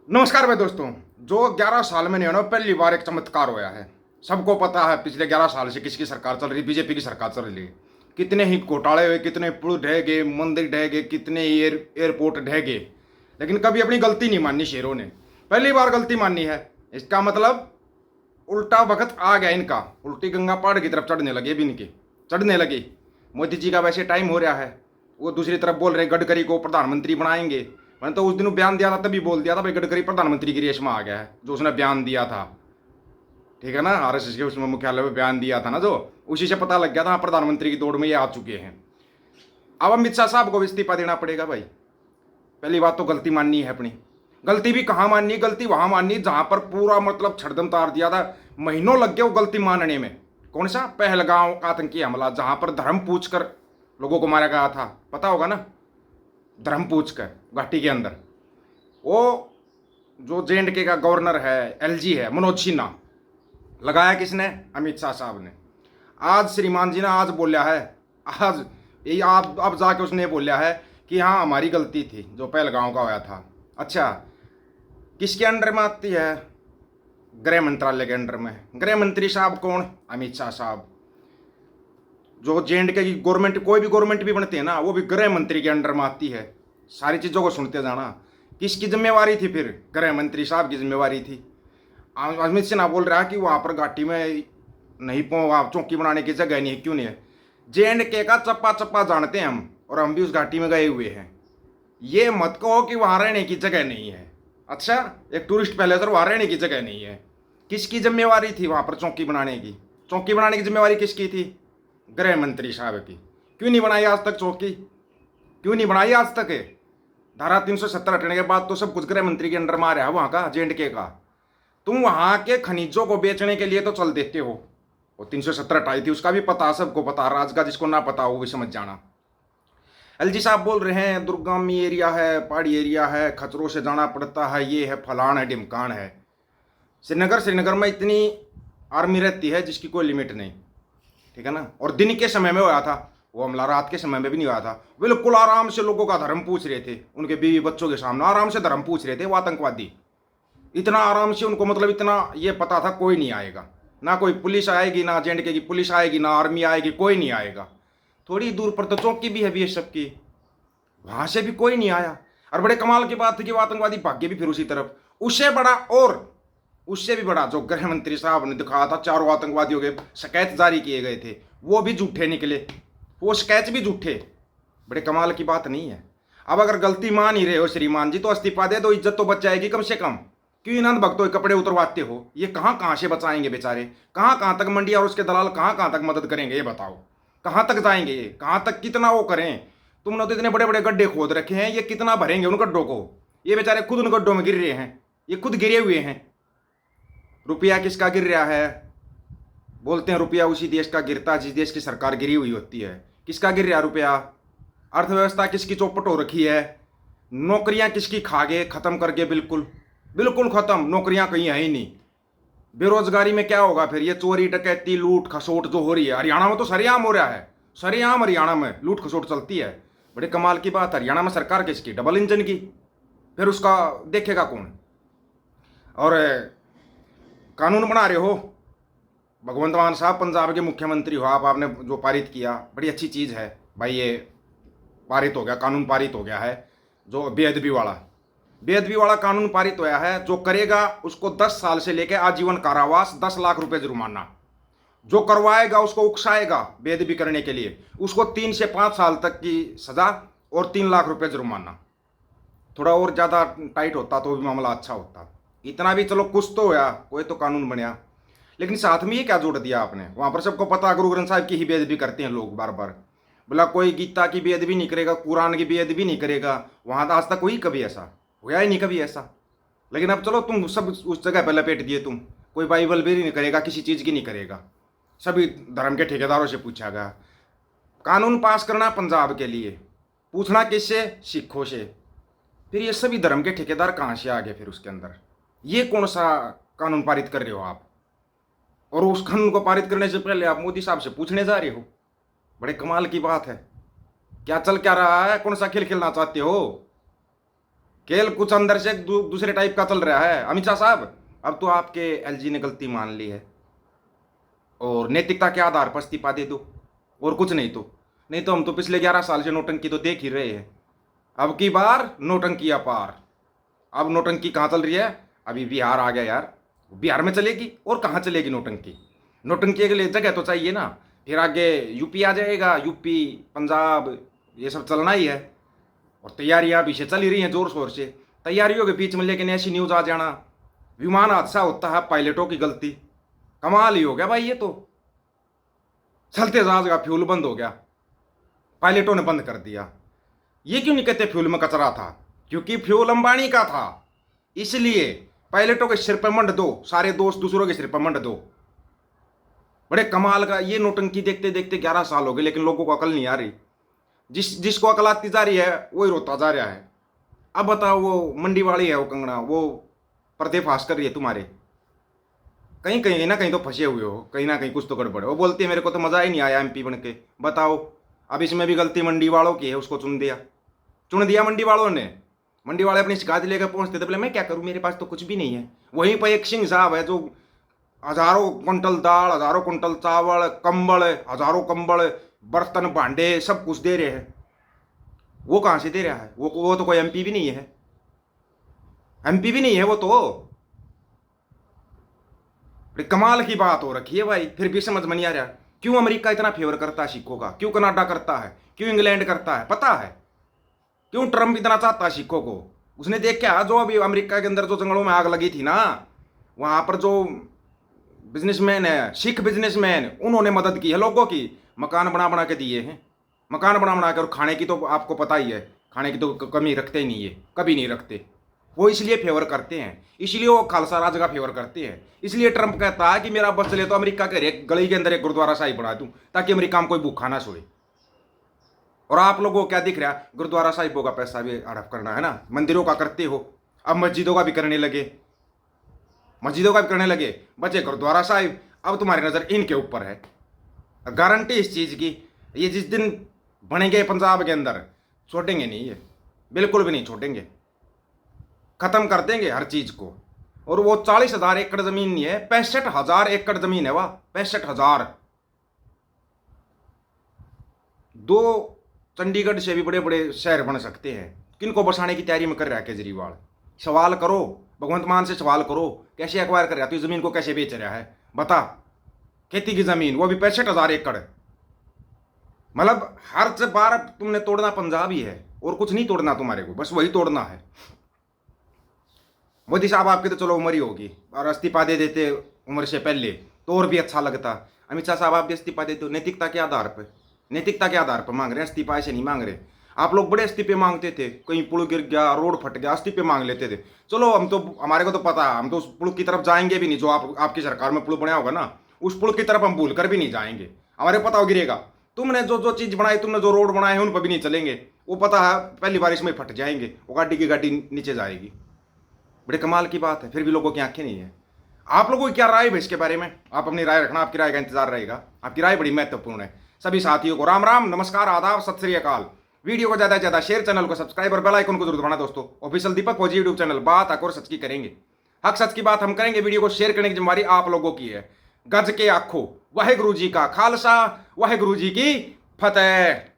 नमस्कार भाई दोस्तों। जो 11 साल में नहीं है ना, पहली बार एक चमत्कार होया है। सबको पता है पिछले 11 साल से किसकी सरकार चल रही, बीजेपी की सरकार चल रही है। कितने ही घोटाले हुए, कितने पुल ढह गए, मंदिर ढह गए, कितने एयरपोर्ट ढह गए, लेकिन कभी अपनी गलती नहीं मानी शेरों ने। पहली बार गलती मानी है। इसका मतलब उल्टा वक्त आ गया इनका। उल्टी गंगा पहाड़ की तरफ चढ़ने लगे भी इनके, चढ़ने लगे। मोदी जी का वैसे टाइम हो रहा है, वो दूसरी तरफ बोल रहे हैं गडकरी को प्रधानमंत्री बनाएंगे। मैंने तो उस दिन बयान दिया था, तभी बोल दिया था भाई गडकरी प्रधानमंत्री की रेस में आ गया है, जो उसने बयान दिया था। ठीक है ना, आरएसएस के उसमें मुख्यालय में बयान दिया था ना, जो उसी से पता लग गया था प्रधानमंत्री की दौड़ में ये आ चुके हैं। अब अमित शाह साहब को भी इस्तीफा देना पड़ेगा भाई। पहली बात तो गलती माननी है अपनी। गलती भी कहाँ माननी, गलती वहां माननी जहां पर पूरा मतलब छड़दम तार दिया था। महीनों लग गए वो गलती मानने में। कौन सा? पहलगांव आतंकी हमला, जहां पर धर्म पूछ कर लोगों को मारा गया था, पता होगा ना। धर्म पूछ कर घाटी के अंदर वो जो जे.एंड.के का गवर्नर है, एलजी है, मनोज सिन्हा, लगाया किसने? अमित शाह साहब ने। आज श्रीमान जी ने आज बोलिया है, आज यही आप अब जाके उसने बोलिया है कि हाँ हमारी गलती थी जो पहलगांव का होया था। अच्छा, किसके अंडर में आती है? गृह मंत्रालय के अंडर में। गृह मंत्री साहब कौन? अमित शाह साहब। जो जे.एंड.के की गवर्नमेंट, कोई भी गवर्नमेंट भी बनती है ना, वो भी गृह मंत्री के अंडर में आती है। सारी चीज़ों को सुनते जाना। किसकी जिम्मेवारी थी फिर? गृह मंत्री साहब की जिम्मेवारी थी। अमित सिन्हा बोल रहा है कि वहाँ पर घाटी में नहीं वहाँ चौकी बनाने की जगह नहीं है। क्यों नहीं है? जे.एंड.के का चप्पा चप्पा जानते हैं हम, और हम भी उस घाटी में गए हुए हैं। ये मत कहो कि वहाँ रहने की जगह नहीं है। अच्छा, एक टूरिस्ट पैलेस और वहाँ रहने की जगह नहीं है। किसकी जिम्मेवारी थी वहाँ पर चौकी बनाने की? चौकी बनाने की जिम्मेवारी किसकी थी? गृह मंत्री साहब की। क्यों नहीं बनाई आज तक चौकी? क्यों नहीं बनाई आज तक? धारा 370 हटने के बाद तो सब कुछ गृह मंत्री के अंडर में आ रहा है वहाँ का, जे.एंड.के का। तुम वहाँ के खनिजों को बेचने के लिए तो चल देते हो। वो 370 हटाई थी, उसका भी पता, सबको पता। राज का जिसको ना पता हो वो भी समझ जाना। एलजी साहब बोल रहे हैं दुर्गमी एरिया है, पहाड़ी एरिया है, खतरों से जाना पड़ता है, ये है, फलान है, ढिमकान है। श्रीनगर में इतनी आर्मी रहती है जिसकी कोई लिमिट नहीं। ठीक है ना। और दिन के समय में हुआ था वो हमला, रात के समय में भी नहीं हुआ था। बिल्कुल आराम से लोगों का धर्म पूछ रहे थे, उनके बीवी बच्चों के सामने आराम से धर्म पूछ रहे थे वो आतंकवादी। इतना आराम से उनको, मतलब इतना ये पता था कोई नहीं आएगा, ना कोई पुलिस आएगी, ना जे.एंड.के की पुलिस आएगी, ना आर्मी आएगी, कोई नहीं आएगा। थोड़ी दूर पर तो चौकी भी है बीएसएफ की, वहां से भी कोई नहीं आया। और बड़े कमाल की बात थी कि वो आतंकवादी भागे भी फिर उसी तरफ। उससे बड़ा, और उससे भी बड़ा, जो गृह मंत्री साहब ने दिखाया था, चारों आतंकवादियों के स्केच जारी किए गए थे, वो भी झूठे निकले। वो स्केच भी झूठे। बड़े कमाल की बात नहीं है? अब अगर गलती मान ही रहे हो श्रीमान जी, तो इस्तीफा दे दो, इज्जत तो बच जाएगी कम से कम। क्यों इन भक्तों के कपड़े उतरवाते हो? ये कहाँ कहाँ से बचाएंगे बेचारे? कहाँ कहाँ तक मंडी और उसके दलाल कहाँ कहाँ तक मदद करेंगे? ये बताओ, कहाँ तक जाएंगे ये? कहाँ तक कितना वो करें? तुमने तो इतने बड़े बड़े गड्ढे खोद रखे हैं, ये कितना भरेंगे उन गड्ढों को? ये बेचारे खुद उन गड्ढों में गिर रहे हैं, ये खुद गिरे हुए हैं। रुपया किसका गिर रहा है? बोलते हैं रुपया उसी देश का गिरता जिस देश की सरकार गिरी हुई होती है। किसका गिर रहा रुपया? अर्थव्यवस्था किसकी चौपट हो रखी है? नौकरियां किसकी खा गए, खत्म कर गए, बिल्कुल बिल्कुल खत्म। नौकरियां कहीं है ही नहीं। बेरोजगारी में क्या होगा फिर? ये चोरी डकैती लूट खसोट जो हो रही है, हरियाणा में तो सरेआम हो रहा है। सरेआम हरियाणा में लूट खसोट चलती है। बड़े कमाल की बात, हरियाणा में सरकार किसकी? डबल इंजन की। फिर उसका देखेगा कौन? और कानून बना रहे हो भगवंत मान साहब, पंजाब के मुख्यमंत्री हो आप, आपने जो पारित किया बड़ी अच्छी चीज़ है भाई। ये पारित हो गया, कानून पारित हो गया है, जो बेअदबी वाला कानून पारित होया है। जो करेगा उसको 10 साल से लेकर आजीवन कारावास, 10 लाख रुपए जुर्माना। जो करवाएगा, उसको उकसाएगा बेअदबी करने के लिए, उसको 3 से 5 साल तक की सजा और 3 लाख रुपए जुर्माना। थोड़ा और ज़्यादा टाइट होता तो भी मामला अच्छा होता। इतना भी चलो कुछ तो होया, कोई तो कानून बनया। लेकिन साथ में ये क्या जोड़ दिया आपने? वहाँ पर सबको पता गुरु ग्रंथ साहिब की ही बेअदबी करते हैं लोग बार बार। बोला कोई गीता की बेअदबी नहीं करेगा, कुरान की बेअदबी नहीं करेगा। वहाँ तो आज तक हुई कभी ऐसा? हुआ ही नहीं कभी ऐसा। लेकिन अब चलो तुम सब उस जगह पर लपेट दिए। तुम कोई बाइबल भी नहीं करेगा, किसी चीज़ की नहीं करेगा। सभी धर्म के ठेकेदारों से पूछा गया। कानून पास करना पंजाब के लिए, पूछना किससे? सिखों से। फिर ये सभी धर्म के ठेकेदार कहाँ से आ गए फिर उसके अंदर? ये कौन सा कानून पारित कर रहे हो आप? और उस कानून को पारित करने से पहले आप मोदी साहब से पूछने जा रहे हो। बड़े कमाल की बात है। क्या चल क्या रहा है? कौन सा खेल खेलना चाहते हो? खेल कुछ अंदर से दूसरे टाइप का चल रहा है अमित शाह साहब। अब तो आपके एलजी ने गलती मान ली है और नैतिकता के आधार पर इस्तीफा दे दो, और कुछ नहीं तो। नहीं तो हम तो पिछले 11 साल से नोटंकी तो देख ही रहे हैं। अब की बार नोटंकी अपार। अब नोटंकी कहाँ चल रही है? अभी बिहार आ गया यार, बिहार में चलेगी और कहाँ चलेगी नोटंकी? नोटंकी के लिए जगह तो चाहिए ना। फिर आगे यूपी आ जाएगा, यूपी पंजाब ये सब चलना ही है। और तैयारियां अभी से चल ही रही हैं जोर शोर से। तैयारियों के बीच में लेकिन ऐसी न्यूज आ जाना, विमान हादसा होता है पायलटों की गलती। कमाल ही हो गया भाई, ये तो चलते जहाज का फ्यूल बंद हो गया, पायलटों ने बंद कर दिया। ये क्यों नहीं कहते फ्यूल में कचरा था? क्योंकि फ्यूल अंबानी का था, इसलिए पायलटों के सिर पर मंड दो, सारे दोस्त दूसरों के सिर पर मंड दो। बड़े कमाल का। ये नोटंकी देखते देखते 11 साल हो गए, लेकिन लोगों को अकल नहीं आ रही। जिसको अकल आती जा रही है वही रोता जा रहा है। अब बताओ, वो मंडी वाली है वो कंगना, वो पर्देफाश कर रही है तुम्हारे। कहीं कहीं ना कहीं तो फंसे हुए हो, कहीं ना कहीं कुछ तो गड़बड़ है। वो बोलती है मेरे को तो मजा ही नहीं आया एमपी बन के। बताओ, अब इसमें भी गलती मंडी वालों की है, उसको चुन दिया मंडी वालों ने। मंडी वाले अपनी शिकायत लेकर पहुंचते थे, बोले मैं क्या करूं, मेरे पास तो कुछ भी नहीं है। वहीं पर एक सिंह साहब है जो हजारों कुंटल दाल, हजारों कुंटल चावल, कंबल, हजारों कंबल, बर्तन भांडे सब कुछ दे रहे हैं। वो कहां से दे रहा है? वो तो कोई एमपी भी नहीं है, एमपी भी नहीं है वो तो। बड़ी कमाल की बात हो रखी है भाई। फिर भी समझ में नहीं आ रहा क्यों अमेरिका इतना फेवर करता है सिखों का, क्यों कनाडा करता है, क्यों इंग्लैंड करता है। पता है क्यों ट्रंप इतना चाहता है सिखों को? उसने देख क्या, जो अभी अमेरिका के अंदर जो जंगलों में आग लगी थी ना, वहां पर जो बिजनेसमैन है, सिख बिजनेसमैन, उन्होंने मदद की है लोगों की। मकान बना बना के दिए हैं, मकान बना बना के। और खाने की तो आपको पता ही है, खाने की तो कमी रखते ही नहीं है, कभी नहीं रखते। वो इसलिए फेवर करते हैं, इसलिए वो खालसा राज का फेवर करते हैं। इसलिए ट्रंप कहता है कि मेरा बस चले तो अमेरिका के एक गली के अंदर एक गुरुद्वारा साहिब बना दूं, ताकि अमेरिका में कोई भूखा ना सोए। और आप लोगों को क्या दिख रहा है? गुरुद्वारा साहिबों का पैसा भी हड़प करना है ना, मंदिरों का करते हो, अब मस्जिदों का भी करने लगे, मस्जिदों का भी करने लगे, बचे गुरुद्वारा साहिब। अब तुम्हारी नजर इनके ऊपर है। गारंटी इस चीज की, ये जिस दिन बनेंगे पंजाब के अंदर, छोड़ेंगे नहीं ये, बिल्कुल भी नहीं छोड़ेंगे, खत्म कर देंगे हर चीज को। और वो 40,000 एकड़ जमीन नहीं है, 65,000 एकड़ जमीन है। वाह, 65,000। दो चंडीगढ़ से भी बड़े बड़े शहर बन सकते हैं। किनको बसाने की तैयारी में कर रहा है केजरीवाल? सवाल करो, भगवंत मान से सवाल करो, कैसे एक्वायर कर रहा है? तो जमीन को कैसे बेच रहा है बता? खेती की जमीन, वो भी 65,000 एकड़। मतलब हर बार तुमने तोड़ना पंजाब ही है, और कुछ नहीं तोड़ना तुम्हारे को, बस वही तोड़ना है। मोदी साहब आपकी तो चलो उम्र ही होगी, और इस्तीफा दे देते उम्र से पहले तो और भी अच्छा लगता। अमित शाह साहब आप भी इस्तीफा देते हो नैतिकता के आधार पर, नैतिकता के आधार पर मांग रहे हैं इस्तीफा, ऐसे नहीं मांग रहे। आप लोग बड़े इस्तीफे मांगते थे, कहीं पुल गिर गया, रोड फट गया, इस्तीफे मांग लेते थे। चलो हम तो, हमारे को तो पता है, हम तो उस पुल की तरफ जाएंगे भी नहीं जो आपकी सरकार में पुल बनाया होगा ना, उस पुल की तरफ हम भूल कर भी नहीं जाएंगे। हमारे पता हो गिरेगा। तुमने जो जो चीज बनाई, तुमने जो रोड बनाए हैं, उन पर भी नहीं चलेंगे। वो पता है पहली बारिश में फट जाएंगे, वो गाड़ी की गाड़ी नीचे जाएगी। बड़े कमाल की बात है, फिर भी लोगों की आंखें नहीं है। आप लोगों की क्या राय है इसके बारे में? आप अपनी राय रखना, आपकी राय का इंतजार रहेगा। आपकी राय बड़ी महत्वपूर्ण है। सभी साथियों को राम राम, नमस्कार, आदाब, सत श्री अकाल। वीडियो को ज्यादा से ज्यादा शेयर, चैनल को सब्सक्राइब और बेल आइकन को जरूर दबाना दोस्तों। ऑफिशियल दीपक फौजी यूट्यूब चैनल, बात हक और सच की करेंगे, हक सच की बात हम करेंगे। वीडियो को शेयर करने की जिम्मेदारी आप लोगों की है। गज के आखो, वाहेगुरु जी का खालसा, वाहेगुरु जी की फतेह।